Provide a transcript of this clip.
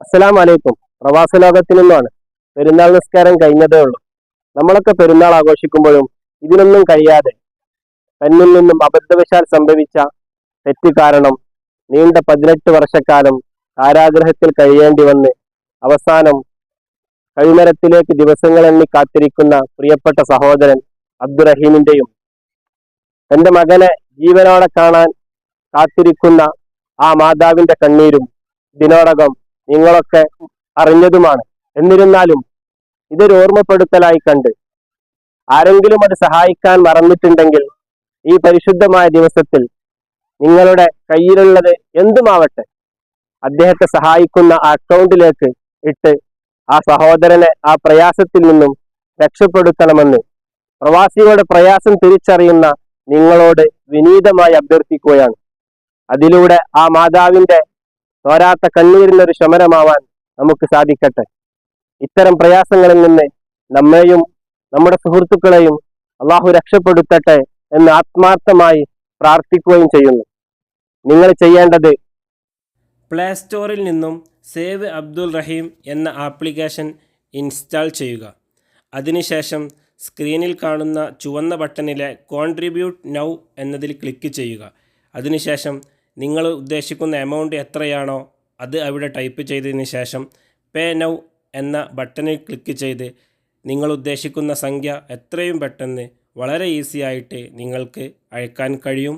അസ്സലാമു അലൈക്കും. പ്രവാസ ലോകത്തിൽ നിന്നാണ്. പെരുന്നാൾ നിസ്കാരം കഴിഞ്ഞതേ ഉള്ളൂ. നമ്മളൊക്കെ പെരുന്നാൾ ആഘോഷിക്കുമ്പോഴും ഇതിനൊന്നും കഴിയാതെ തന്നിൽ നിന്നും അബദ്ധവശാൽ സംഭവിച്ച തെറ്റ് കാരണം നീണ്ട 18 വർഷക്കാലം കാരാഗ്രഹത്തിൽ കഴിയേണ്ടി വന്ന് അവസാനം കഴിമരത്തിലേക്ക് ദിവസങ്ങളെണ്ണി കാത്തിരിക്കുന്ന പ്രിയപ്പെട്ട സഹോദരൻ അബ്ദുറഹീമിന്റെയും തന്റെ മകനെ ജീവനോടെ കാണാൻ കാത്തിരിക്കുന്ന ആ മാതാവിന്റെ കണ്ണീരും ഇതിനോടകം നിങ്ങളൊക്കെ അറിഞ്ഞതുമാണ്. എന്നിരുന്നാലും ഇതൊരു ഓർമ്മപ്പെടുത്തലായി കണ്ട് ആരെങ്കിലും അത് സഹായിക്കാൻ മറന്നിട്ടുണ്ടെങ്കിൽ ഈ പരിശുദ്ധമായ ദിവസത്തിൽ നിങ്ങളുടെ കയ്യിലുള്ളത് എന്തുമാവട്ടെ അദ്ദേഹത്തെ സഹായിക്കുന്ന ആ അക്കൗണ്ടിലേക്ക് ഇട്ട് ആ സഹോദരനെ ആ പ്രയാസത്തിൽ നിന്നും രക്ഷപ്പെടുത്തണമെന്ന് പ്രവാസികളുടെ പ്രയാസം തിരിച്ചറിയുന്ന നിങ്ങളോട് വിനീതമായി അഭ്യർത്ഥിക്കുകയാണ്. അതിലൂടെ ആ മാതാവിന്റെ തോരാത്ത കണ്ണീരിനൊരു ശമനമാവാൻ നമുക്ക് സാധിക്കട്ടെ. ഇത്തരം പ്രയാസങ്ങളിൽ നിന്ന് നമ്മെയും നമ്മുടെ സുഹൃത്തുക്കളെയും അള്ളാഹു രക്ഷപ്പെടുത്തട്ടെ എന്ന് ആത്മാർത്ഥമായി പ്രാർത്ഥിക്കുകയും ചെയ്യുന്നു. നിങ്ങൾ ചെയ്യേണ്ടത് പ്ലേ സ്റ്റോറിൽ നിന്നും സേവ് അബ്ദുൽ റഹീം എന്ന ആപ്ലിക്കേഷൻ ഇൻസ്റ്റാൾ ചെയ്യുക. അതിനുശേഷം സ്ക്രീനിൽ കാണുന്ന ചുവന്ന ബട്ടണിലെ കോൺട്രിബ്യൂട്ട് നൗ എന്നതിൽ ക്ലിക്ക് ചെയ്യുക. അതിനുശേഷം നിങ്ങൾ ഉദ്ദേശിക്കുന്ന എമൗണ്ട് എത്രയാണോ അത് അവിടെ ടൈപ്പ് ചെയ്തതിന് ശേഷം പേ നൗ എന്ന ബട്ടണിൽ ക്ലിക്ക് ചെയ്ത് നിങ്ങൾ ഉദ്ദേശിക്കുന്ന സംഖ്യ എത്രയും പെട്ടെന്ന് വളരെ ഈസി ആയിട്ട് നിങ്ങൾക്ക് അയക്കാൻ കഴിയും.